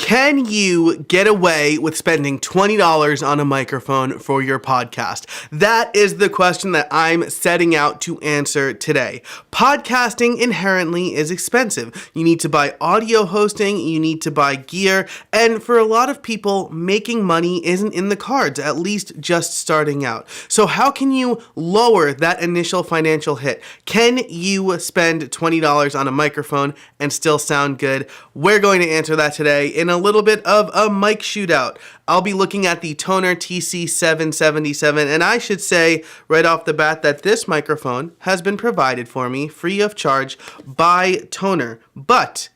Can you get away with spending $20 on a microphone for your podcast? That is the question that I'm setting out to answer today. Podcasting inherently is expensive. You need to buy audio hosting, you need to buy gear, and for a lot of people, making money isn't in the cards, at least just starting out. So how can you lower that initial financial hit? Can you spend $20 on a microphone and still sound good? We're going to answer that today in a little bit of a mic shootout. I'll be looking at the Tonor TC-777, and I should say right off the bat that this microphone has been provided for me free of charge by Tonor, but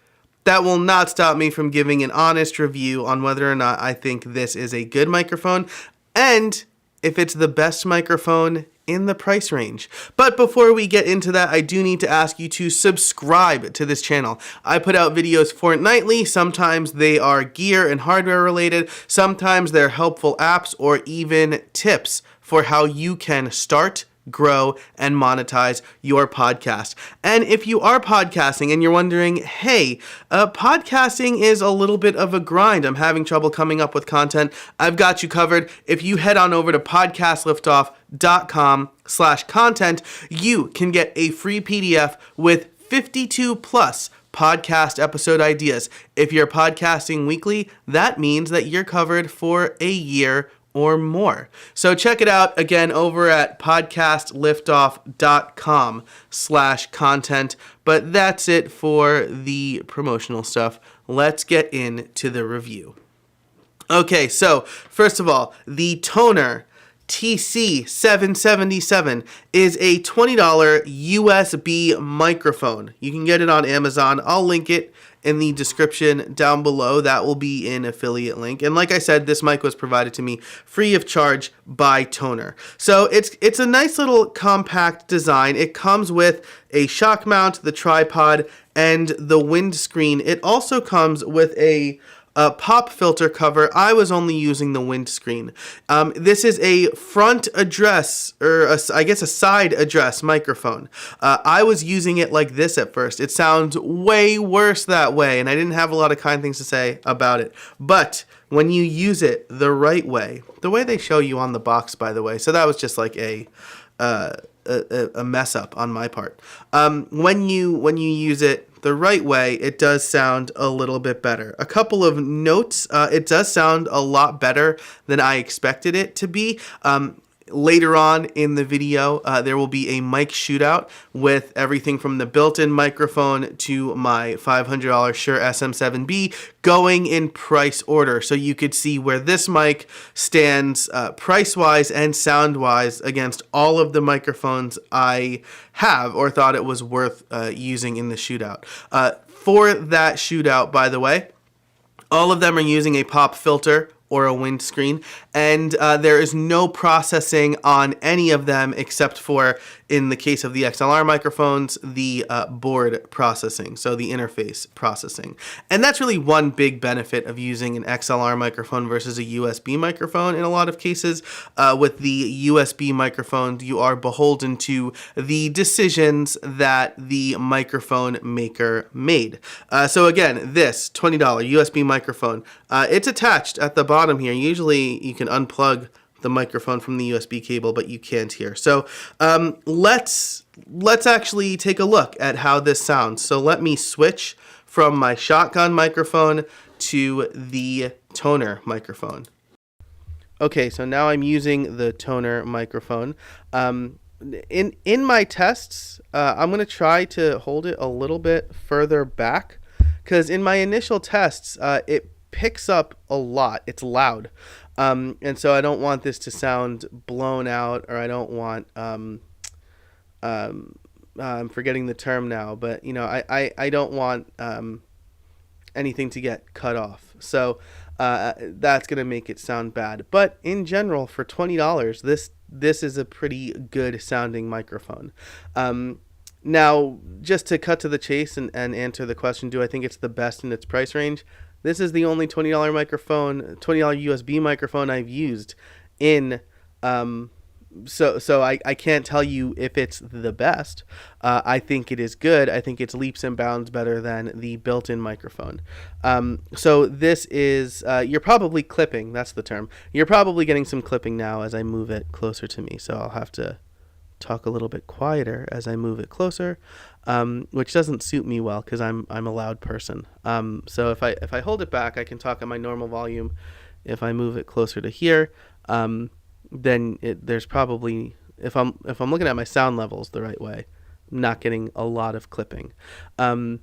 that will not stop me from giving an honest review on whether or not I think this is a good microphone and if it's the best microphone in the price range. But before we get into that, I do need to ask you to subscribe to this channel. I put out videos fortnightly. Sometimes they are gear and hardware related. Sometimes they're helpful apps or even tips for how you can start, grow, and monetize your podcast. And if you are podcasting and you're wondering, hey, podcasting is a little bit of a grind, I'm having trouble coming up with content, I've got you covered. If you head on over to podcastliftoff.com/content, you can get a free PDF with 52 plus podcast episode ideas. If you're podcasting weekly, that means that you're covered for a year or more. So check it out again over at podcastliftoff.com/content. But that's it for the promotional stuff. Let's get into the review. Okay, so first of all, the Tonor TC-777 is a $20 USB microphone. You can get it on Amazon. I'll link it in the description down below. That will be an affiliate link. And like I said, this mic was provided to me free of charge by Tonor. So it's a nice little compact design. It comes with a shock mount, the tripod, and the windscreen. It also comes with a pop filter cover. I was only using the windscreen. This is a front address, or I guess a side address microphone. I was using it like this at first. It sounds way worse that way, and I didn't have a lot of kind things to say about it. But when you use it the right way, the way they show you on the box, by the way, so that was just like a mess up on my part. When you use it the right way, it does sound a little bit better. A couple of notes, it does sound a lot better than I expected it to be. Later on in the video, there will be a mic shootout with everything from the built-in microphone to my $500 Shure SM7B going in price order. So you could see where this mic stands price-wise and sound-wise against all of the microphones I have or thought it was worth using in the shootout. For that shootout, by the way, all of them are using a pop filter or a windscreen, and there is no processing on any of them except for, in the case of the XLR microphones, the board processing, so the interface processing. And that's really one big benefit of using an XLR microphone versus a USB microphone in a lot of cases. With the USB microphones, you are beholden to the decisions that the microphone maker made. So again, this $20 USB microphone, it's attached at the bottom here. Usually you can unplug the microphone from the USB cable, but you can't here. So let's actually take a look at how this sounds. So let me switch from my shotgun microphone to the Tonor microphone. Okay, so now I'm using the Tonor microphone. In my tests, I'm going to try to hold it a little bit further back, because in my initial tests, it picks up a lot. It's loud. And so I don't want this to sound blown out, or I don't want, I'm forgetting the term now, but you know, I don't want anything to get cut off. So that's going to make it sound bad. But in general, for $20, this is a pretty good sounding microphone. Now, just to cut to the chase and answer the question, do I think it's the best in its price range? This is the only $20 microphone, $20 USB microphone I've used in I can't tell you if it's the best. I think it is good. I think it's leaps and bounds better than the built-in microphone. So this is, you're probably clipping, that's the term. You're probably getting some clipping now as I move it closer to me. So I'll have to talk a little bit quieter as I move it closer, which doesn't suit me well because I'm a loud person. So if I hold it back, I can talk at my normal volume. If I move it closer to here, then there's probably, if I'm looking at my sound levels the right way, I'm not getting a lot of clipping. And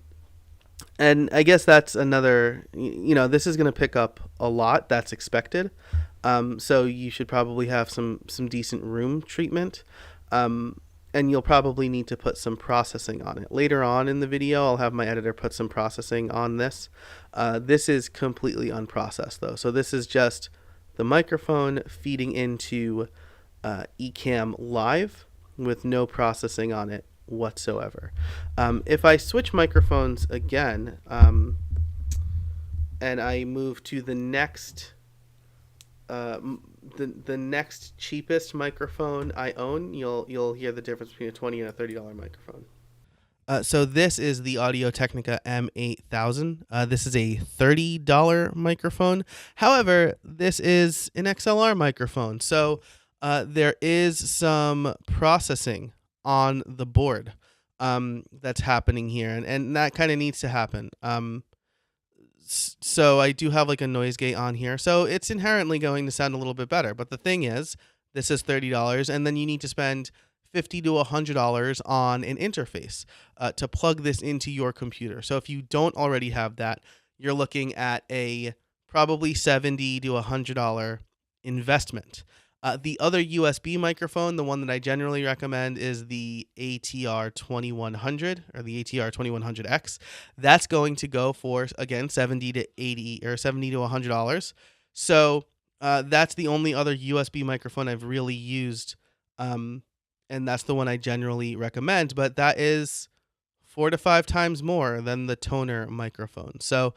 I guess that's another, this is going to pick up a lot. That's expected. So you should probably have some decent room treatment. And you'll probably need to put some processing on it. Later on in the video, I'll have my editor put some processing on this. This is completely unprocessed though. So this is just the microphone feeding into Ecamm Live with no processing on it whatsoever. If I switch microphones again, and I move to the next the next cheapest microphone I own, you'll hear the difference between a $20 and a $30 microphone. So this is the Audio-Technica M8000. This is a $30 microphone. However, this is an XLR microphone. So there is some processing on the board that's happening here. And that kind of needs to happen. So I do have like a noise gate on here. So it's inherently going to sound a little bit better. But the thing is, this is $30, and then you need to spend $50 to $100 on an interface to plug this into your computer. So if you don't already have that, you're looking at a probably $70 to $100 investment. The other USB microphone, the one that I generally recommend, is the ATR 2100 or the ATR 2100X. That's going to go for, again, $70 to $100. So that's the only other USB microphone I've really used. And that's the one I generally recommend, but that is 4 to 5 times more than the Tonor microphone. So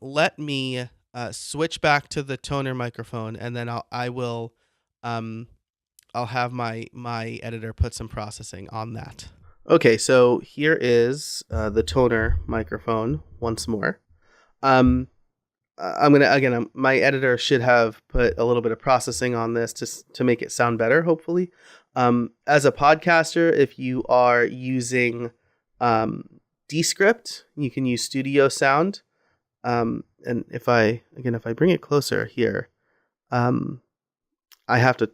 let me switch back to the Tonor microphone, and then I'll have my editor put some processing on that. Okay, so here is the Tonor microphone once more. My editor should have put a little bit of processing on this to make it sound better, hopefully. As a podcaster, if you are using Descript, you can use Studio Sound. And if I bring it closer here, I have to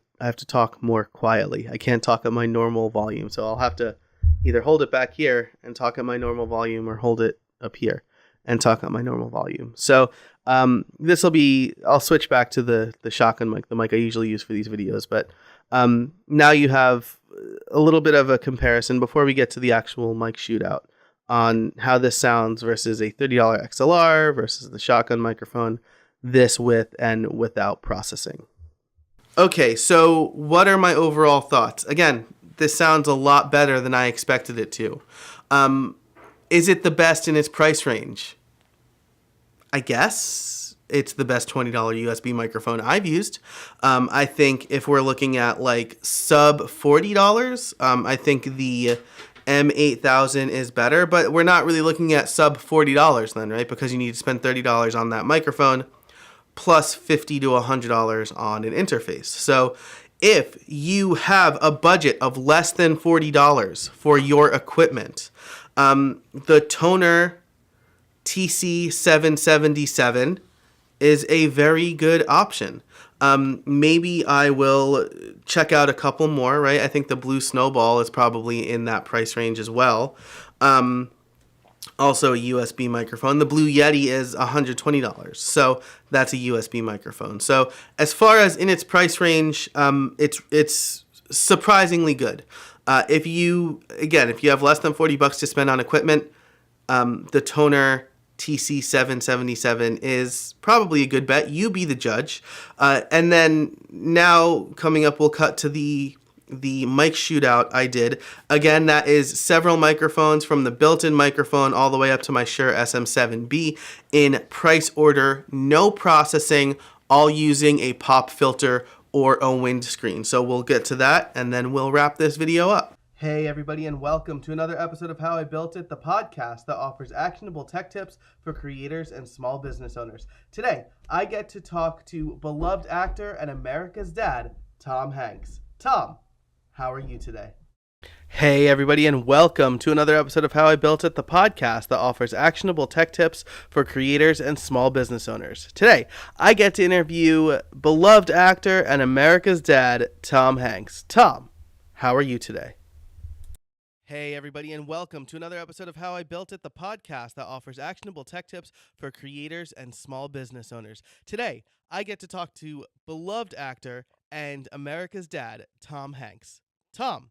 talk more quietly. I can't talk at my normal volume, so I'll have to either hold it back here and talk at my normal volume, or hold it up here and talk at my normal volume. So I'll switch back to the shotgun mic, the mic I usually use for these videos. But now you have a little bit of a comparison before we get to the actual mic shootout on how this sounds versus a $30 XLR versus the shotgun microphone, this with and without processing. Okay, so what are my overall thoughts? Again, this sounds a lot better than I expected it to. Is it the best in its price range? I guess it's the best $20 USB microphone I've used. I think if we're looking at like sub $40, I think the M8000 is better, but we're not really looking at sub $40 then, right? Because you need to spend $30 on that microphone plus $50 to $100 on an interface. So if you have a budget of less than $40 for your equipment, the Tonor TC-777 is a very good option. Maybe I will check out a couple more, right? I think the Blue Snowball is probably in that price range as well. Also a USB microphone. The Blue Yeti is $120. So that's a USB microphone. So as far as in its price range, it's surprisingly good. If you have less than $40 to spend on equipment, the Tonor TC-777 is probably a good bet. You be the judge. And then now coming up, we'll cut to the mic shootout I did. Again, that is several microphones from the built-in microphone all the way up to my Shure SM7B in price order, no processing, all using a pop filter or a windscreen. So we'll get to that and then we'll wrap this video up. Hey everybody, and welcome to another episode of How I Built It, the podcast that offers actionable tech tips for creators and small business owners. Today, I get to talk to beloved actor and America's dad, Tom Hanks. Tom, how are you today? Hey everybody, and welcome to another episode of How I Built It, the podcast that offers actionable tech tips for creators and small business owners. Today, I get to interview beloved actor and America's dad, Tom Hanks. Tom, how are you today? Hey everybody, and welcome to another episode of How I Built It, the podcast that offers actionable tech tips for creators and small business owners. Today, I get to talk to beloved actor and America's dad, Tom Hanks. Tom,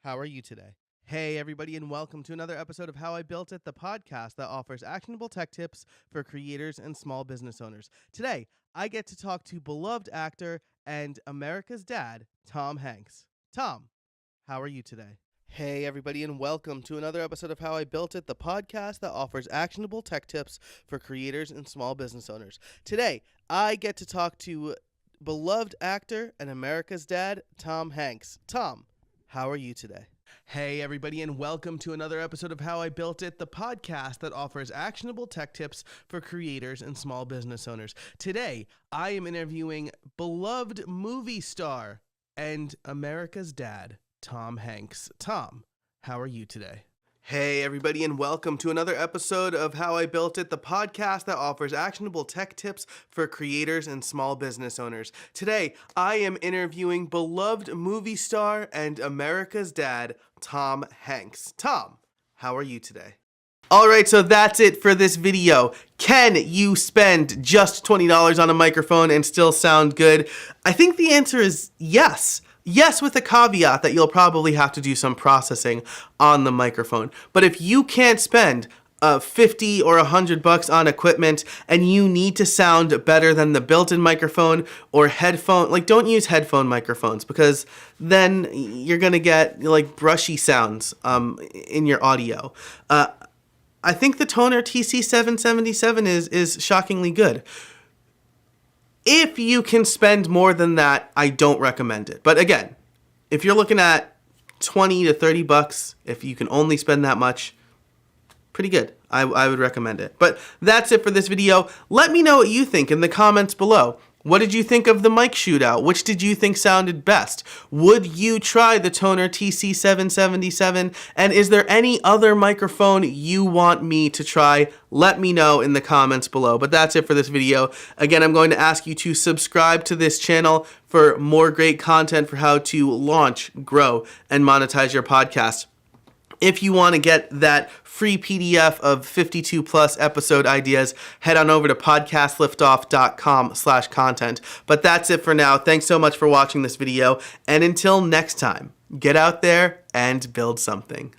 how are you today? Hey everybody, and welcome to another episode of How I Built It, the podcast that offers actionable tech tips for creators and small business owners. Today, I get to talk to beloved actor and America's dad, Tom Hanks. Tom, how are you today? Hey everybody, and welcome to another episode of How I Built It, the podcast that offers actionable tech tips for creators and small business owners. Today, I get to talk to beloved actor and America's dad, Tom Hanks. Tom, how are you today? Hey everybody, and welcome to another episode of How I Built It, the podcast that offers actionable tech tips for creators and small business owners. Today, I am interviewing beloved movie star and America's dad, Tom Hanks. Tom, how are you today? Hey everybody, and welcome to another episode of How I Built It, the podcast that offers actionable tech tips for creators and small business owners. Today, I am interviewing beloved movie star and America's dad, Tom Hanks. Tom, how are you today? All right, so that's it for this video. Can you spend just $20 on a microphone and still sound good? I think the answer is yes. Yes, with a caveat that you'll probably have to do some processing on the microphone. But if you can't spend $50 or $100 on equipment and you need to sound better than the built-in microphone or headphone, don't use headphone microphones, because then you're gonna get brushy sounds in your audio. I think the Tonor TC-777 is shockingly good. If you can spend more than that, I don't recommend it. But again, if you're looking at $20 to $30, if you can only spend that much, pretty good. I would recommend it. But that's it for this video. Let me know what you think in the comments below. What did you think of the Mic Shootout? Which did you think sounded best? Would you try the Tonor TC-777? And is there any other microphone you want me to try? Let me know in the comments below. But that's it for this video. Again, I'm going to ask you to subscribe to this channel for more great content for how to launch, grow, and monetize your podcast. If you want to get that free PDF of 52 plus episode ideas, head on over to podcastliftoff.com/content. But that's it for now. Thanks so much for watching this video. And until next time, get out there and build something.